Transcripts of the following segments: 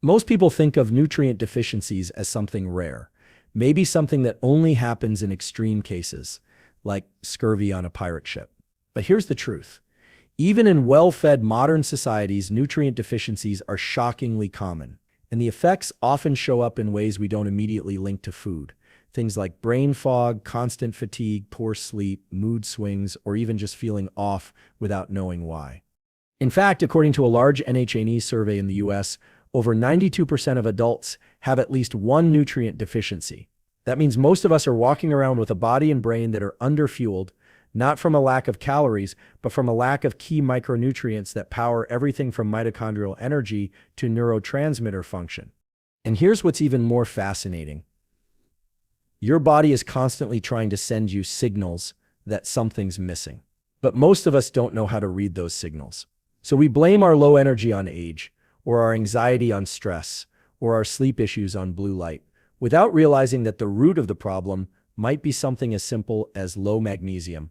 Most people think of nutrient deficiencies as something rare, maybe something that only happens in extreme cases, like scurvy on a pirate ship. But here's the truth. Even in well-fed modern societies, nutrient deficiencies are shockingly common, and the effects often show up in ways we don't immediately link to food. Things like brain fog, constant fatigue, poor sleep, mood swings, or even just feeling off without knowing why. In fact, according to a large NHA survey in the US, over 92% of adults have at least one nutrient deficiency. That means most of us are walking around with a body and brain that are underfueled, not from a lack of calories, but from a lack of key micronutrients that power everything from mitochondrial energy to neurotransmitter function. And here's what's even more fascinating. Your body is constantly trying to send you signals that something's missing. But most of us don't know how to read those signals. So we blame our low energy on age, or our anxiety on stress, or our sleep issues on blue light, without realizing that the root of the problem might be something as simple as low magnesium,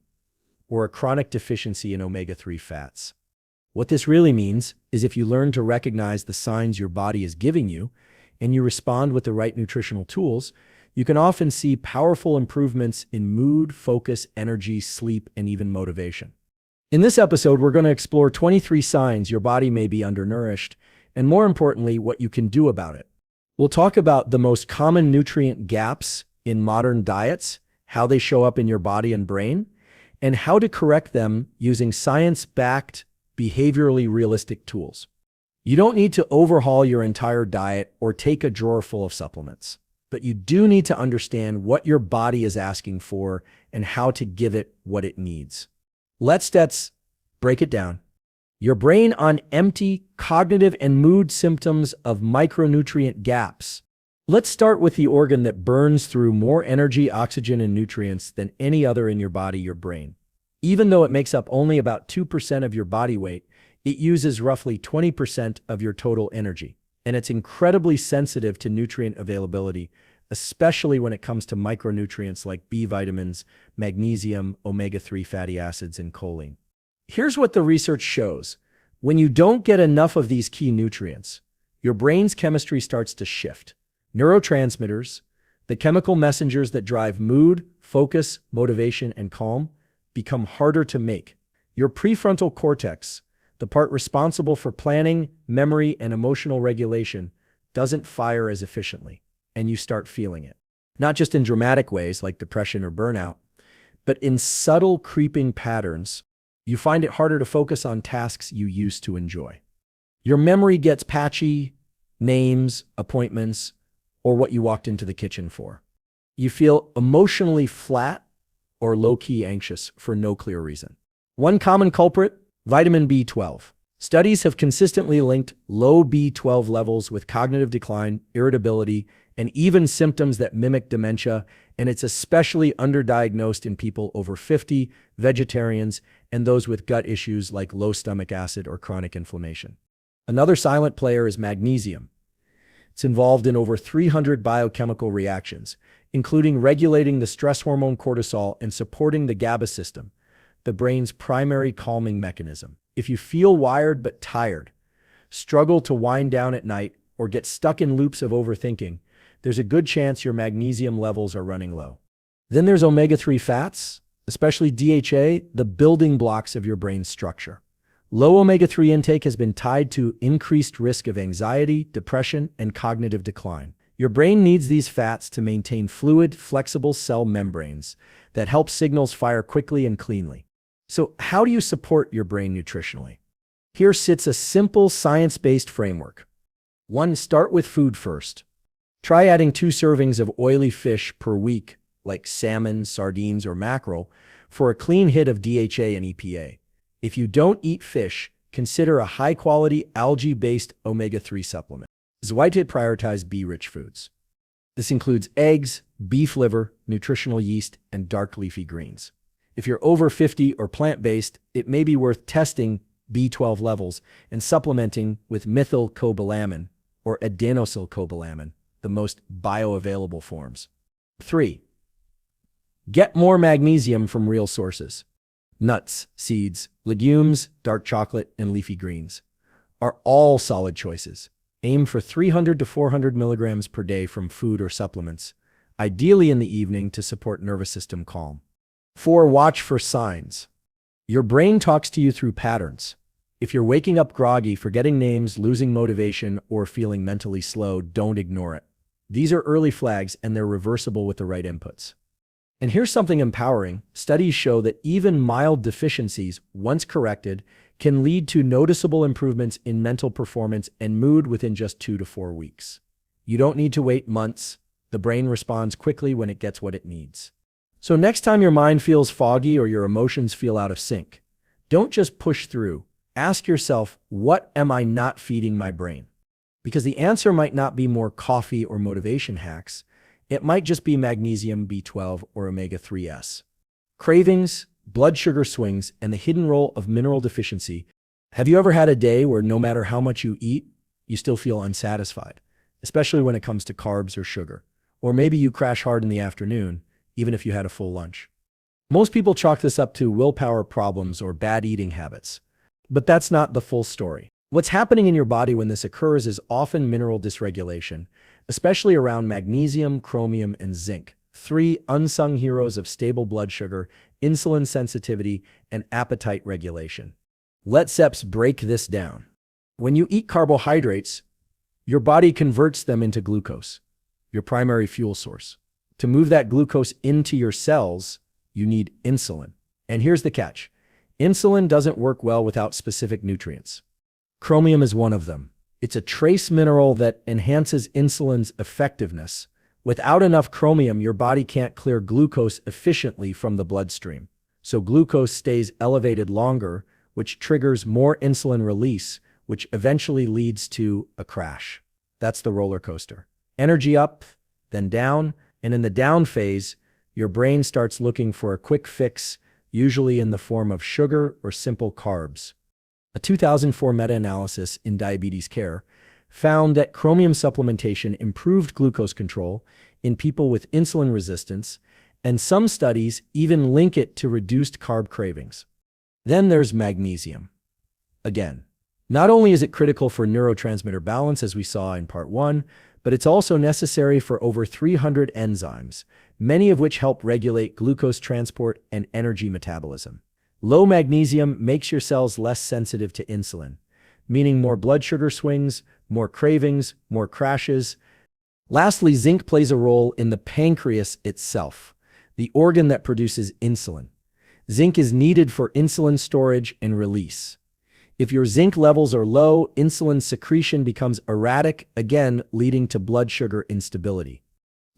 or a chronic deficiency in omega-3 fats. What this really means is if you learn to recognize the signs your body is giving you, and you respond with the right nutritional tools, you can often see powerful improvements in mood, focus, energy, sleep, and even motivation. In this episode, we're going to explore 23 signs your body may be undernourished, and more importantly, what you can do about it. We'll talk about the most common nutrient gaps in modern diets, how they show up in your body and brain, and how to correct them using science-backed, behaviorally realistic tools. You don't need to overhaul your entire diet or take a drawer full of supplements, but you do need to understand what your body is asking for and how to give it what it needs. Let's break it down. Your brain on empty, cognitive and mood symptoms of micronutrient gaps. Let's start with the organ that burns through more energy, oxygen, and nutrients than any other in your body, your brain. Even though it makes up only about 2% of your body weight, it uses roughly 20% of your total energy. And it's incredibly sensitive to nutrient availability, especially when it comes to micronutrients like B vitamins, magnesium, omega-3 fatty acids, and choline. Here's what the research shows. When you don't get enough of these key nutrients, your brain's chemistry starts to shift. Neurotransmitters, the chemical messengers that drive mood, focus, motivation, and calm, become harder to make. Your prefrontal cortex, the part responsible for planning, memory, and emotional regulation, doesn't fire as efficiently, and you start feeling it. Not just in dramatic ways like depression or burnout, but in subtle creeping patterns. You find it harder to focus on tasks you used to enjoy. Your memory gets patchy, names, appointments, or what you walked into the kitchen for. You feel emotionally flat or low-key anxious for no clear reason. One common culprit, vitamin B12. Studies have consistently linked low B12 levels with cognitive decline, irritability, and even symptoms that mimic dementia, and it's especially underdiagnosed in people over 50, vegetarians, and those with gut issues like low stomach acid or chronic inflammation. Another silent player is magnesium. It's involved in over 300 biochemical reactions, including regulating the stress hormone cortisol and supporting the GABA system, the brain's primary calming mechanism. If you feel wired but tired, struggle to wind down at night, or get stuck in loops of overthinking, there's a good chance your magnesium levels are running low. Then there's omega-3 fats, especially DHA, the building blocks of your brain's structure. Low omega-3 intake has been tied to increased risk of anxiety, depression, and cognitive decline. Your brain needs these fats to maintain fluid, flexible cell membranes that help signals fire quickly and cleanly. So how do you support your brain nutritionally? Here sits a simple science-based framework. 1. Start with food first. Try adding 2 servings of oily fish per week, like salmon, sardines, or mackerel, for a clean hit of DHA and EPA. If you don't eat fish, consider a high-quality algae-based omega-3 supplement. Zweite, prioritize B-rich foods. This includes eggs, beef liver, nutritional yeast, and dark leafy greens. If you're over 50 or plant-based, it may be worth testing B12 levels and supplementing with methylcobalamin or adenosylcobalamin, the most bioavailable forms. 3. Get more magnesium from real sources. Nuts, seeds, legumes, dark chocolate, and leafy greens are all solid choices. Aim for 300 to 400 milligrams per day from food or supplements, ideally in the evening to support nervous system calm. 4. Watch for signs. Your brain talks to you through patterns. If you're waking up groggy, forgetting names, losing motivation, or feeling mentally slow, don't ignore it. These are early flags and they're reversible with the right inputs. And here's something empowering. Studies show that even mild deficiencies, once corrected, can lead to noticeable improvements in mental performance and mood within just 2 to 4 weeks. You don't need to wait months. The brain responds quickly when it gets what it needs. So next time your mind feels foggy or your emotions feel out of sync, don't just push through. Ask yourself, what am I not feeding my brain? Because the answer might not be more coffee or motivation hacks. It might just be magnesium, B12, or omega-3s. Cravings, blood sugar swings, and the hidden role of mineral deficiency. Have you ever had a day where no matter how much you eat, you still feel unsatisfied, especially when it comes to carbs or sugar? Or maybe you crash hard in the afternoon, even if you had a full lunch. Most people chalk this up to willpower problems or bad eating habits. But that's not the full story. What's happening in your body when this occurs is often mineral dysregulation, especially around magnesium, chromium, and zinc, 3 unsung heroes of stable blood sugar, insulin sensitivity, and appetite regulation. Let's break this down. When you eat carbohydrates, your body converts them into glucose, your primary fuel source. To move that glucose into your cells, you need insulin. And here's the catch. Insulin doesn't work well without specific nutrients. Chromium is one of them. It's a trace mineral that enhances insulin's effectiveness. Without enough chromium, your body can't clear glucose efficiently from the bloodstream. So glucose stays elevated longer, which triggers more insulin release, which eventually leads to a crash. That's the roller coaster. Energy up, then down, and in the down phase, your brain starts looking for a quick fix, usually in the form of sugar or simple carbs. A 2004 meta-analysis in Diabetes Care found that chromium supplementation improved glucose control in people with insulin resistance, and some studies even link it to reduced carb cravings. Then there's magnesium. Again, not only is it critical for neurotransmitter balance, as we saw in part 1, but it's also necessary for over 300 enzymes, many of which help regulate glucose transport and energy metabolism. Low magnesium makes your cells less sensitive to insulin, meaning more blood sugar swings, more cravings, more crashes. Lastly, zinc plays a role in the pancreas itself, the organ that produces insulin. Zinc is needed for insulin storage and release. If your zinc levels are low, insulin secretion becomes erratic, again leading to blood sugar instability.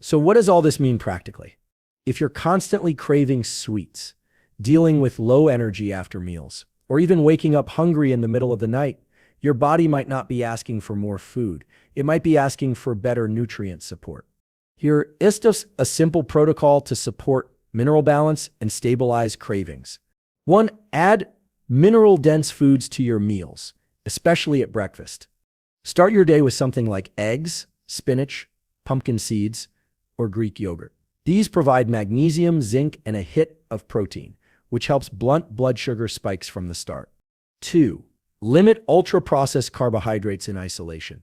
So what does all this mean practically? If you're constantly craving sweets, dealing with low energy after meals, or even waking up hungry in the middle of the night, your body might not be asking for more food. It might be asking for better nutrient support. Here is just a simple protocol to support mineral balance and stabilize cravings. 1. Add mineral-dense foods to your meals, especially at breakfast. Start your day with something like eggs, spinach, pumpkin seeds, or Greek yogurt. These provide magnesium, zinc, and a hit of protein, which helps blunt blood sugar spikes from the start. 2. Limit ultra-processed carbohydrates in isolation.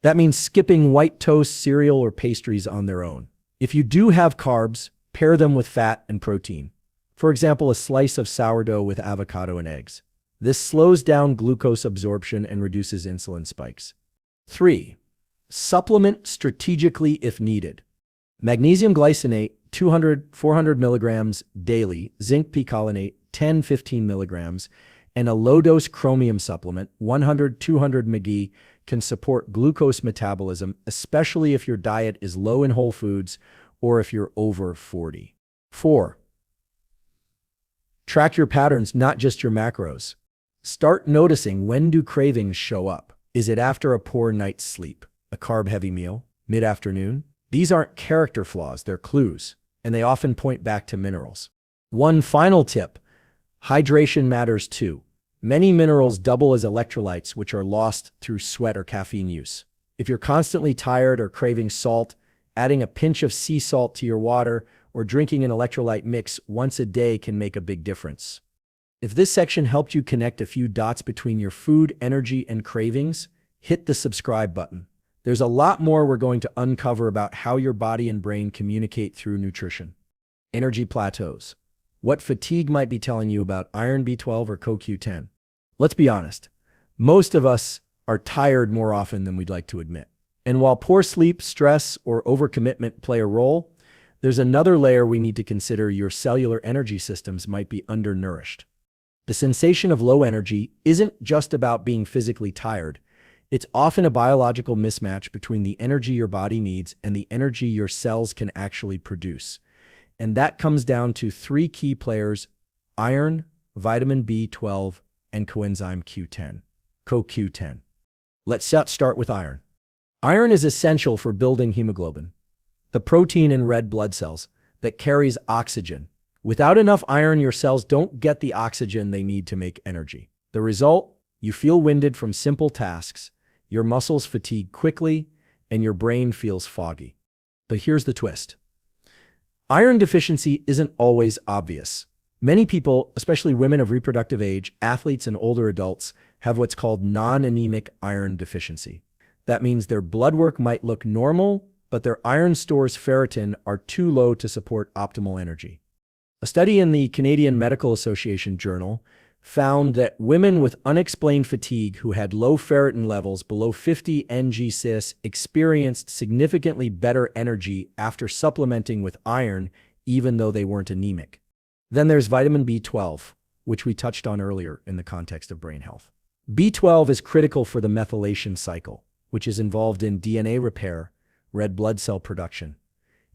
That means skipping white toast, cereal, or pastries on their own. If you do have carbs, pair them with fat and protein. For example, a slice of sourdough with avocado and eggs. This slows down glucose absorption and reduces insulin spikes. 3. Supplement strategically if needed. Magnesium glycinate, 200-400 milligrams daily, zinc picolinate, 10-15 milligrams, and a low-dose chromium supplement, 100-200 mg, can support glucose metabolism, especially if your diet is low in whole foods or if you're over 40. 4. Track your patterns, not just your macros. Start noticing, when do cravings show up? Is it after a poor night's sleep, a carb-heavy meal, mid-afternoon? These aren't character flaws, they're clues, and they often point back to minerals. One final tip: hydration matters too. Many minerals double as electrolytes, which are lost through sweat or caffeine use. If you're constantly tired or craving salt, adding a pinch of sea salt to your water or drinking an electrolyte mix once a day can make a big difference. If this section helped you connect a few dots between your food, energy, and cravings, hit the subscribe button. There's a lot more we're going to uncover about how your body and brain communicate through nutrition. Energy plateaus. What fatigue might be telling you about iron B12 or CoQ10. Let's be honest. Most of us are tired more often than we'd like to admit. And while poor sleep, stress, or overcommitment play a role, there's another layer we need to consider. Your cellular energy systems might be undernourished. The sensation of low energy isn't just about being physically tired. It's often a biological mismatch between the energy your body needs and the energy your cells can actually produce. And that comes down to three key players: iron, vitamin B12, and coenzyme Q10, CoQ10. Let's start with iron. Iron is essential for building hemoglobin, the protein in red blood cells that carries oxygen. Without enough iron, your cells don't get the oxygen they need to make energy. The result? You feel winded from simple tasks, your muscles fatigue quickly, and your brain feels foggy. But here's the twist. Iron deficiency isn't always obvious. Many people, especially women of reproductive age, athletes, and older adults, have what's called non-anemic iron deficiency. That means their blood work might look normal, but their iron stores ferritin are too low to support optimal energy. A study in the Canadian Medical Association journal found that women with unexplained fatigue who had low ferritin levels below 50 ng/cis experienced significantly better energy after supplementing with iron, even though they weren't anemic. Then there's vitamin B12, which we touched on earlier in the context of brain health. B12 is critical for the methylation cycle, which is involved in DNA repair, red blood cell production,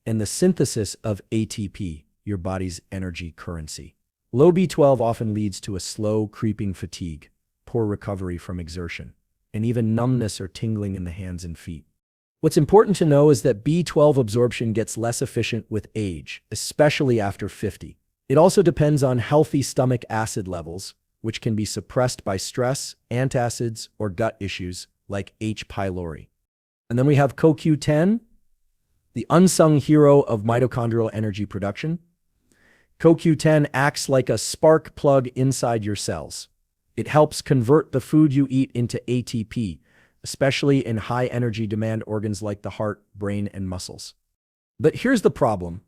and the synthesis of ATP, your body's energy currency. Low B12 often leads to a slow, creeping fatigue, poor recovery from exertion, and even numbness or tingling in the hands and feet. What's important to know is that B12 absorption gets less efficient with age, especially after 50. It also depends on healthy stomach acid levels, which can be suppressed by stress, antacids, or gut issues like H. pylori. And then we have CoQ10, the unsung hero of mitochondrial energy production. CoQ10 acts like a spark plug inside your cells. It helps convert the food you eat into ATP, especially in high energy demand organs like the heart, brain, and muscles. But here's the problem.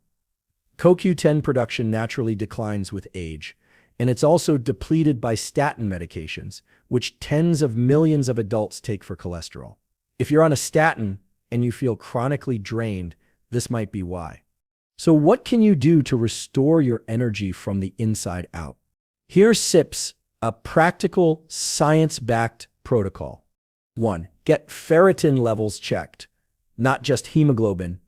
CoQ10 production naturally declines with age, and it's also depleted by statin medications, which tens of millions of adults take for cholesterol. If you're on a statin and you feel chronically drained, this might be why. So what can you do to restore your energy from the inside out? Here sips a practical, science-backed protocol. 1. Get ferritin levels checked, not just hemoglobin.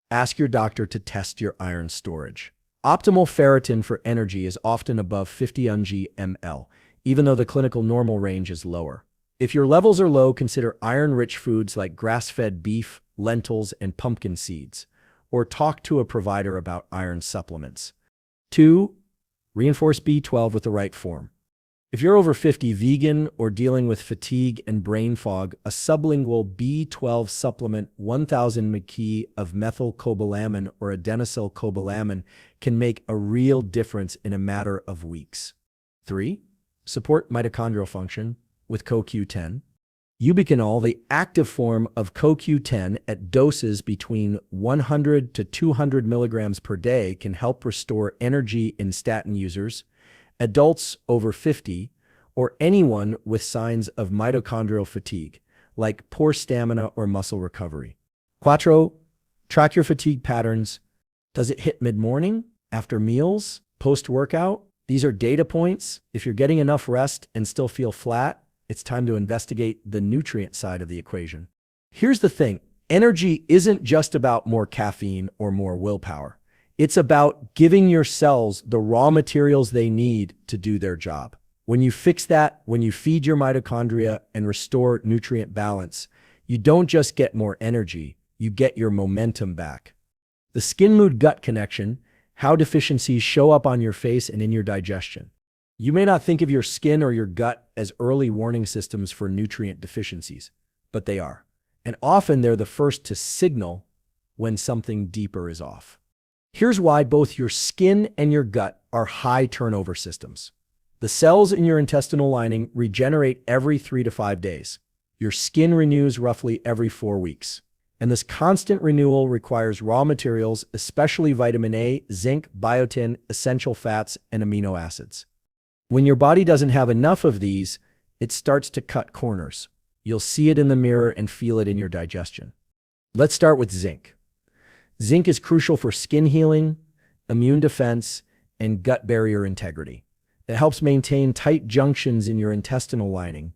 Ask your doctor to test your iron storage. Optimal ferritin for energy is often above 50 ng/ml, even though the clinical normal range is lower. If your levels are low, consider iron-rich foods like grass-fed beef, lentils, and pumpkin seeds, or talk to a provider about iron supplements. 2. Reinforce B12 with the right form. If you're over 50, vegan, or dealing with fatigue and brain fog, a sublingual B12 supplement, 1000 mg of methylcobalamin or adenosylcobalamin, can make a real difference in a matter of weeks. 3. Support mitochondrial function with CoQ10. Ubiquinol, the active form of CoQ10 at doses between 100 to 200 milligrams per day, can help restore energy in statin users, adults over 50, or anyone with signs of mitochondrial fatigue, like poor stamina or muscle recovery. 4. Track your fatigue patterns. Does it hit mid-morning, after meals, post-workout? These are data points. If you're getting enough rest and still feel flat, it's time to investigate the nutrient side of the equation. Here's the thing. Energy isn't just about more caffeine or more willpower. It's about giving your cells the raw materials they need to do their job. When you fix that, when you feed your mitochondria and restore nutrient balance, you don't just get more energy, you get your momentum back. The skin-mood-gut connection, how deficiencies show up on your face and in your digestion. You may not think of your skin or your gut as early warning systems for nutrient deficiencies, but they are. And often they're the first to signal when something deeper is off. Here's why both your skin and your gut are high turnover systems. The cells in your intestinal lining regenerate every 3 to 5 days. Your skin renews roughly every 4 weeks. And this constant renewal requires raw materials, especially vitamin A, zinc, biotin, essential fats, and amino acids. When your body doesn't have enough of these, it starts to cut corners. You'll see it in the mirror and feel it in your digestion. Let's start with zinc. Zinc is crucial for skin healing, immune defense, and gut barrier integrity. It helps maintain tight junctions in your intestinal lining,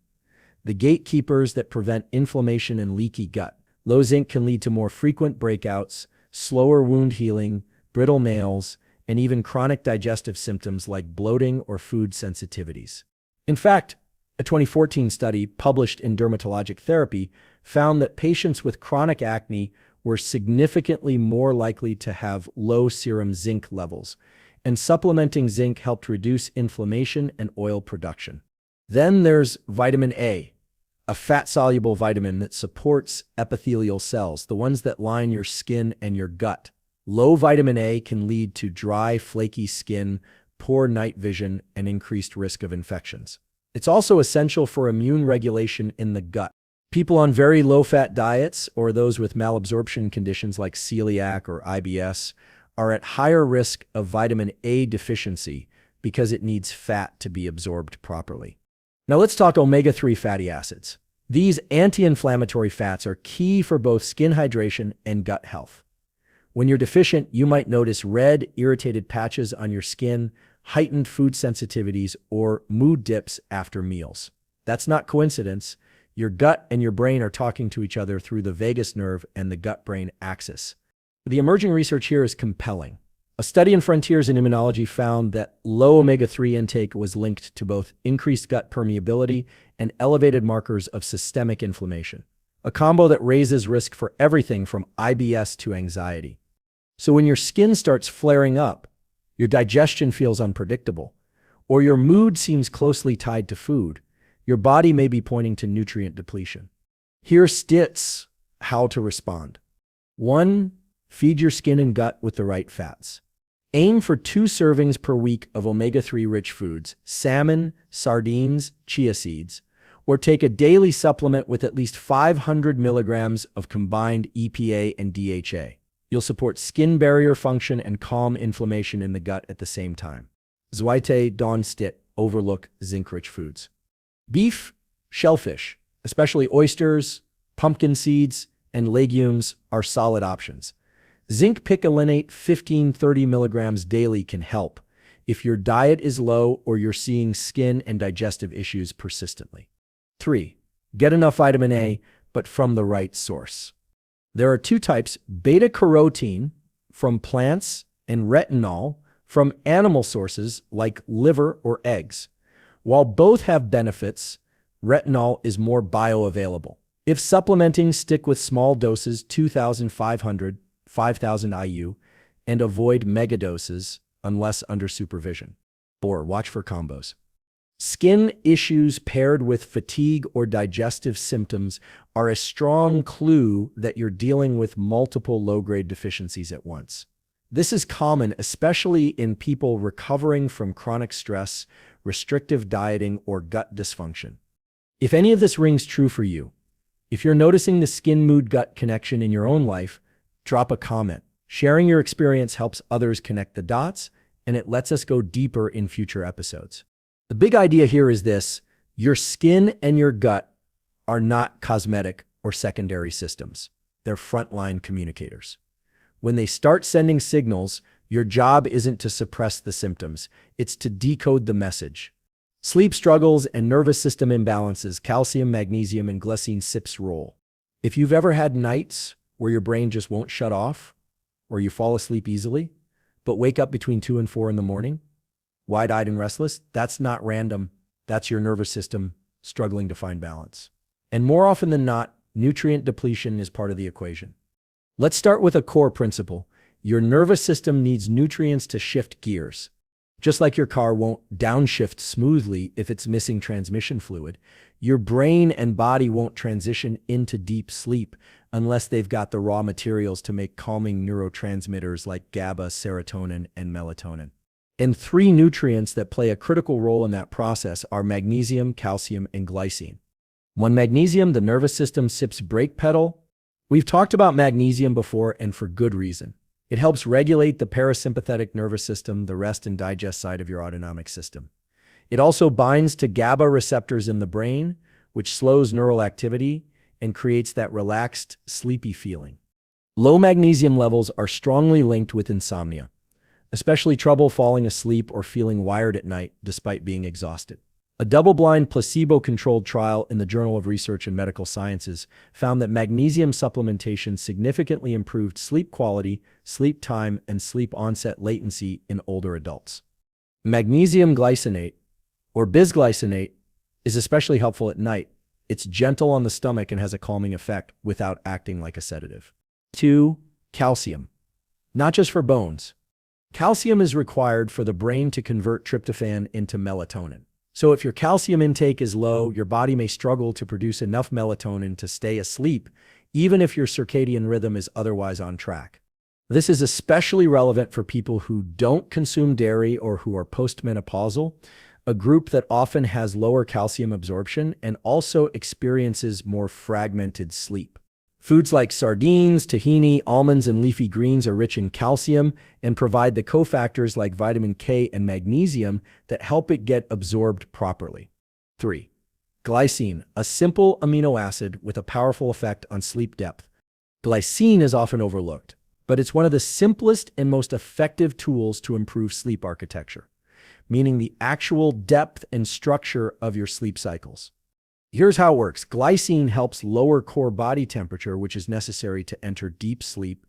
the gatekeepers that prevent inflammation and leaky gut. Low zinc can lead to more frequent breakouts, slower wound healing, brittle nails, and even chronic digestive symptoms like bloating or food sensitivities. In fact, a 2014 study published in Dermatologic Therapy found that patients with chronic acne were significantly more likely to have low serum zinc levels, and supplementing zinc helped reduce inflammation and oil production. Then there's vitamin A, a fat-soluble vitamin that supports epithelial cells, the ones that line your skin and your gut. Low vitamin A can lead to dry, flaky skin, poor night vision, and increased risk of infections. It's also essential for immune regulation in the gut. People on very low-fat diets or those with malabsorption conditions like celiac or IBS are at higher risk of vitamin A deficiency because it needs fat to be absorbed properly. Now let's talk omega-3 fatty acids. These anti-inflammatory fats are key for both skin hydration and gut health. When you're deficient, you might notice red, irritated patches on your skin, heightened food sensitivities, or mood dips after meals. That's not coincidence. Your gut and your brain are talking to each other through the vagus nerve and the gut-brain axis. The emerging research here is compelling. A study in Frontiers in Immunology found that low omega-3 intake was linked to both increased gut permeability and elevated markers of systemic inflammation, a combo that raises risk for everything from IBS to anxiety. So when your skin starts flaring up, your digestion feels unpredictable, or your mood seems closely tied to food, your body may be pointing to nutrient depletion. Here's stits how to respond. 1. Feed your skin and gut with the right fats. Aim for 2 servings per week of omega-3 rich foods, salmon, sardines, chia seeds, or take a daily supplement with at least 500 milligrams of combined EPA and DHA. You'll support skin barrier function and calm inflammation in the gut at the same time. Zweite Don Stit, overlook zinc-rich foods. Beef, shellfish, especially oysters, pumpkin seeds, and legumes are solid options. Zinc picolinate 15-30 milligrams daily can help if your diet is low or you're seeing skin and digestive issues persistently. 3. Get enough vitamin A, but from the right source. There are 2 types, beta-carotene from plants and retinol from animal sources like liver or eggs. While both have benefits, retinol is more bioavailable. If supplementing, stick with small doses, 2,500 5,000 IU, and avoid megadoses unless under supervision. 4. Watch for combos. Skin issues paired with fatigue or digestive symptoms are a strong clue that you're dealing with multiple low-grade deficiencies at once. This is common, especially in people recovering from chronic stress, restrictive dieting, or gut dysfunction. If any of this rings true for you, if you're noticing the skin-mood-gut connection in your own life, drop a comment. Sharing your experience helps others connect the dots, and it lets us go deeper in future episodes. The big idea here is this: your skin and your gut are not cosmetic or secondary systems. They're frontline communicators. When they start sending signals, your job isn't to suppress the symptoms, it's to decode the message. Sleep struggles and nervous system imbalances, calcium, magnesium, and glycine sips role. If you've ever had nights where your brain just won't shut off, or you fall asleep easily, but wake up between 2 and 4 in the morning, wide-eyed and restless, that's not random. That's your nervous system struggling to find balance. And more often than not, nutrient depletion is part of the equation. Let's start with a core principle. Your nervous system needs nutrients to shift gears. Just like your car won't downshift smoothly if it's missing transmission fluid, your brain and body won't transition into deep sleep unless they've got the raw materials to make calming neurotransmitters like GABA, serotonin, and melatonin. And 3 nutrients that play a critical role in that process are magnesium, calcium, and glycine. When magnesium, the nervous system sips brake pedal. We've talked about magnesium before, and for good reason. It helps regulate the parasympathetic nervous system, the rest and digest side of your autonomic system. It also binds to GABA receptors in the brain, which slows neural activity and creates that relaxed, sleepy feeling. Low magnesium levels are strongly linked with insomnia, especially trouble falling asleep or feeling wired at night despite being exhausted. A double-blind placebo-controlled trial in the Journal of Research in Medical Sciences found that magnesium supplementation significantly improved sleep quality, sleep time, and sleep onset latency in older adults. Magnesium glycinate, or bisglycinate, is especially helpful at night. It's gentle on the stomach and has a calming effect without acting like a sedative. 2. Calcium. Not just for bones. Calcium is required for the brain to convert tryptophan into melatonin. So if your calcium intake is low, your body may struggle to produce enough melatonin to stay asleep, even if your circadian rhythm is otherwise on track. This is especially relevant for people who don't consume dairy or who are postmenopausal, a group that often has lower calcium absorption and also experiences more fragmented sleep. Foods like sardines, tahini, almonds, and leafy greens are rich in calcium and provide the cofactors like vitamin K and magnesium that help it get absorbed properly. 3. Glycine, a simple amino acid with a powerful effect on sleep depth. Glycine is often overlooked, but it's one of the simplest and most effective tools to improve sleep architecture, meaning the actual depth and structure of your sleep cycles. Here's how it works. Glycine helps lower core body temperature, which is necessary to enter deep sleep.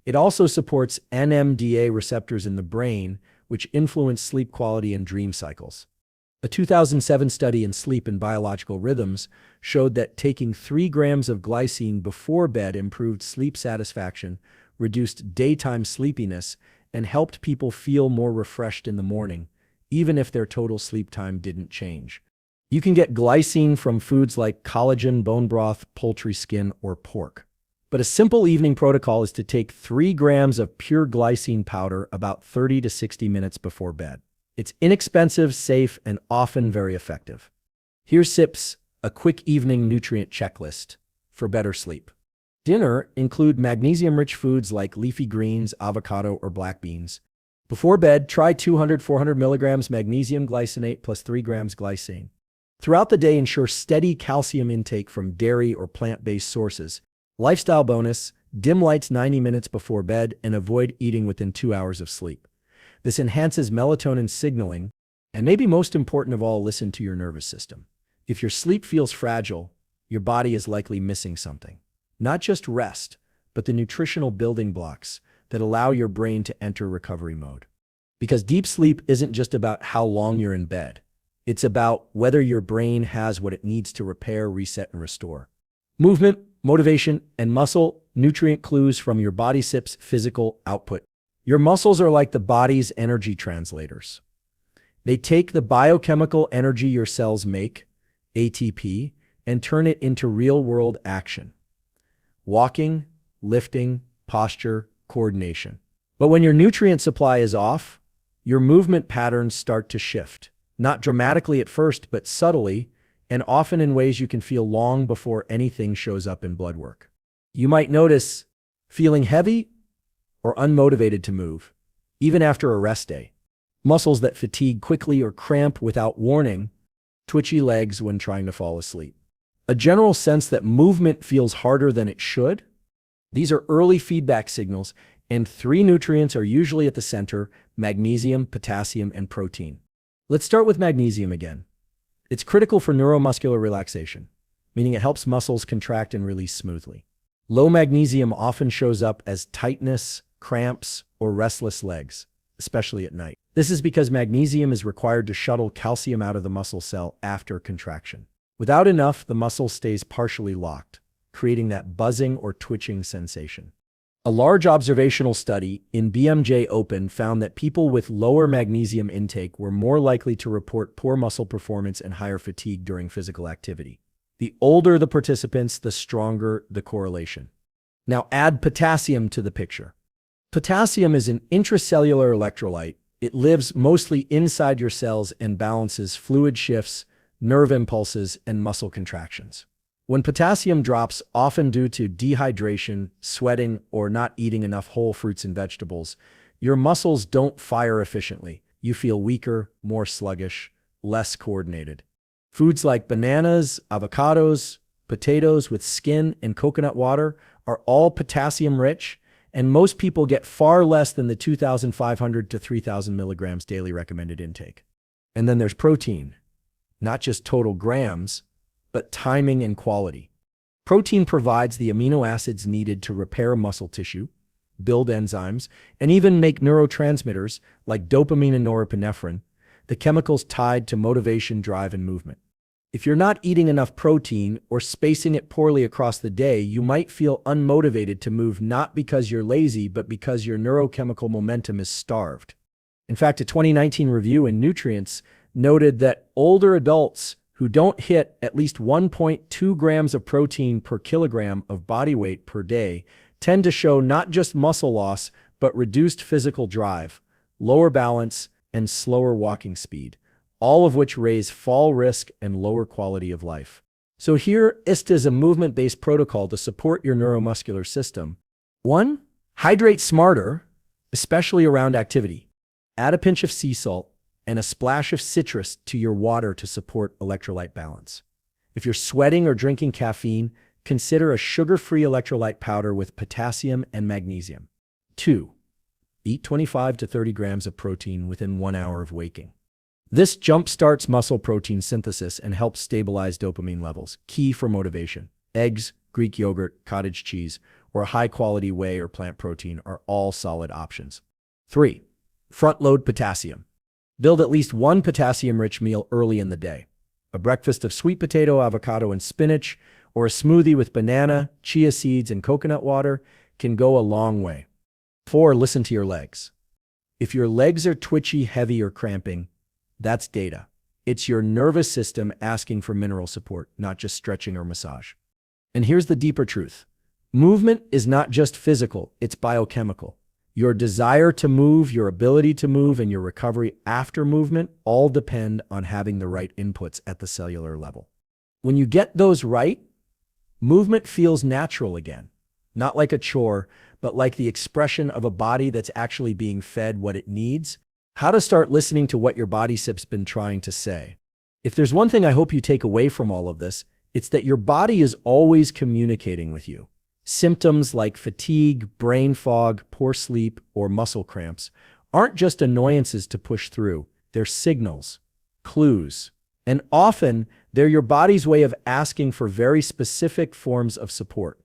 It also supports NMDA receptors in the brain, which influence sleep quality and dream cycles. A 2007 study in Sleep and Biological Rhythms showed that taking 3 grams of glycine before bed improved sleep satisfaction, reduced daytime sleepiness, and helped people feel more refreshed in the morning, even if their total sleep time didn't change. You can get glycine from foods like collagen, bone broth, poultry skin, or pork. But a simple evening protocol is to take 3 grams of pure glycine powder about 30 to 60 minutes before bed. It's inexpensive, safe, and often very effective. Here's SIPS, a quick evening nutrient checklist for better sleep. Dinner, include magnesium-rich foods like leafy greens, avocado, or black beans. Before bed, try 200-400 milligrams magnesium glycinate plus 3 grams glycine. Throughout the day, ensure steady calcium intake from dairy or plant-based sources. Lifestyle bonus, dim lights 90 minutes before bed and avoid eating within 2 hours of sleep. This enhances melatonin signaling, and maybe most important of all, listen to your nervous system. If your sleep feels fragile, your body is likely missing something. Not just rest, but the nutritional building blocks that allow your brain to enter recovery mode. Because deep sleep isn't just about how long you're in bed. It's about whether your brain has what it needs to repair, reset, and restore. Movement, motivation, and muscle, nutrient clues from your body SIP's physical output. Your muscles are like the body's energy translators. They take the biochemical energy your cells make, ATP, and turn it into real-world action. Walking, lifting, posture, coordination. But when your nutrient supply is off, your movement patterns start to shift. Not dramatically at first, but subtly, and often in ways you can feel long before anything shows up in blood work. You might notice feeling heavy or unmotivated to move, even after a rest day. Muscles that fatigue quickly or cramp without warning, twitchy legs when trying to fall asleep. A general sense that movement feels harder than it should. These are early feedback signals, and 3 nutrients are usually at the center: magnesium, potassium, and protein. Let's start with magnesium again. It's critical for neuromuscular relaxation, meaning it helps muscles contract and release smoothly. Low magnesium often shows up as tightness, cramps, or restless legs, especially at night. This is because magnesium is required to shuttle calcium out of the muscle cell after contraction. Without enough, the muscle stays partially locked, creating that buzzing or twitching sensation. A large observational study in BMJ Open found that people with lower magnesium intake were more likely to report poor muscle performance and higher fatigue during physical activity. The older the participants, the stronger the correlation. Now add potassium to the picture. Potassium is an intracellular electrolyte. It lives mostly inside your cells and balances fluid shifts, nerve impulses, and muscle contractions. When potassium drops, often due to dehydration, sweating, or not eating enough whole fruits and vegetables, your muscles don't fire efficiently. You feel weaker, more sluggish, less coordinated. Foods like bananas, avocados, potatoes with skin, and coconut water are all potassium rich, and most people get far less than the 2,500 to 3,000 milligrams daily recommended intake. And then there's protein, not just total grams, but timing and quality. Protein provides the amino acids needed to repair muscle tissue, build enzymes, and even make neurotransmitters like dopamine and norepinephrine, the chemicals tied to motivation, drive, and movement. If you're not eating enough protein or spacing it poorly across the day, you might feel unmotivated to move, not because you're lazy, but because your neurochemical momentum is starved. In fact, a 2019 review in Nutrients noted that older adults who don't hit at least 1.2 grams of protein per kilogram of body weight per day tend to show not just muscle loss, but reduced physical drive, lower balance, and slower walking speed, all of which raise fall risk and lower quality of life. So here is a movement-based protocol to support your neuromuscular system. 1. Hydrate smarter, especially around activity. Add a pinch of sea salt and a splash of citrus to your water to support electrolyte balance. If you're sweating or drinking caffeine, consider a sugar-free electrolyte powder with potassium and magnesium. 2. Eat 25 to 30 grams of protein within 1 hour of waking. This jumpstarts muscle protein synthesis and helps stabilize dopamine levels, key for motivation. Eggs, Greek yogurt, cottage cheese, or a high-quality whey or plant protein are all solid options. 3. Front-load potassium. Build at least one potassium-rich meal early in the day. A breakfast of sweet potato, avocado, and spinach, or a smoothie with banana, chia seeds, and coconut water can go a long way. 4. Listen to your legs. If your legs are twitchy, heavy, or cramping, that's data. It's your nervous system asking for mineral support, not just stretching or massage. And here's the deeper truth. Movement is not just physical, it's biochemical. Your desire to move, your ability to move, and your recovery after movement all depend on having the right inputs at the cellular level. When you get those right, movement feels natural again. Not like a chore, but like the expression of a body that's actually being fed what it needs. How to start listening to what your body's been trying to say. If there's one thing I hope you take away from all of this, it's that your body is always communicating with you. Symptoms like fatigue, brain fog, poor sleep, or muscle cramps aren't just annoyances to push through. They're signals, clues, and often they're your body's way of asking for very specific forms of support.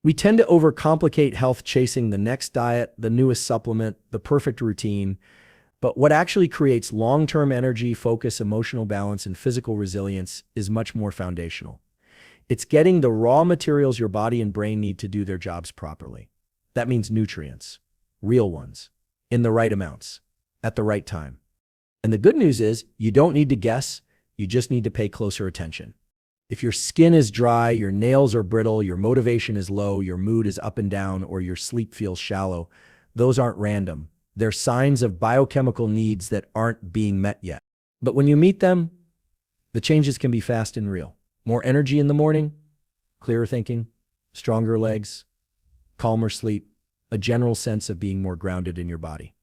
We tend to overcomplicate health, chasing the next diet, the newest supplement, the perfect routine. But what actually creates long-term energy, focus, emotional balance, and physical resilience is much more foundational. It's getting the raw materials your body and brain need to do their jobs properly. That means nutrients, real ones, in the right amounts, at the right time. And the good news is, you don't need to guess, you just need to pay closer attention. If your skin is dry, your nails are brittle, your motivation is low, your mood is up and down, or your sleep feels shallow, those aren't random. They're signs of biochemical needs that aren't being met yet. But when you meet them, the changes can be fast and real. More energy in the morning, clearer thinking, stronger legs, calmer sleep, a general sense of being more grounded in your body.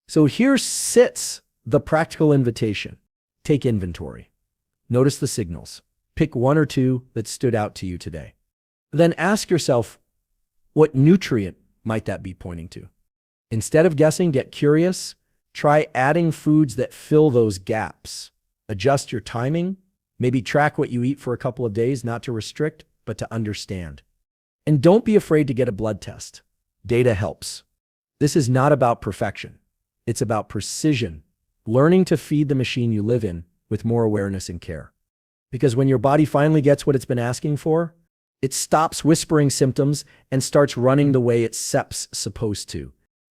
So here sits the practical invitation. Take inventory. Notice the signals. Pick one or two that stood out to you today. Then ask yourself, what nutrient might that be pointing to? Instead of guessing, get curious. Try adding foods that fill those gaps. Adjust your timing. Maybe track what you eat for a couple of days, not to restrict, but to understand. And don't be afraid to get a blood test. Data helps. This is not about perfection. It's about precision, learning to feed the machine you live in with more awareness and care. Because when your body finally gets what it's been asking for, it stops whispering symptoms and starts running the way it's supposed to,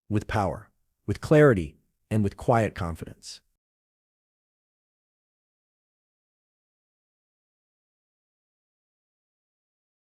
with power, with clarity, and with quiet confidence.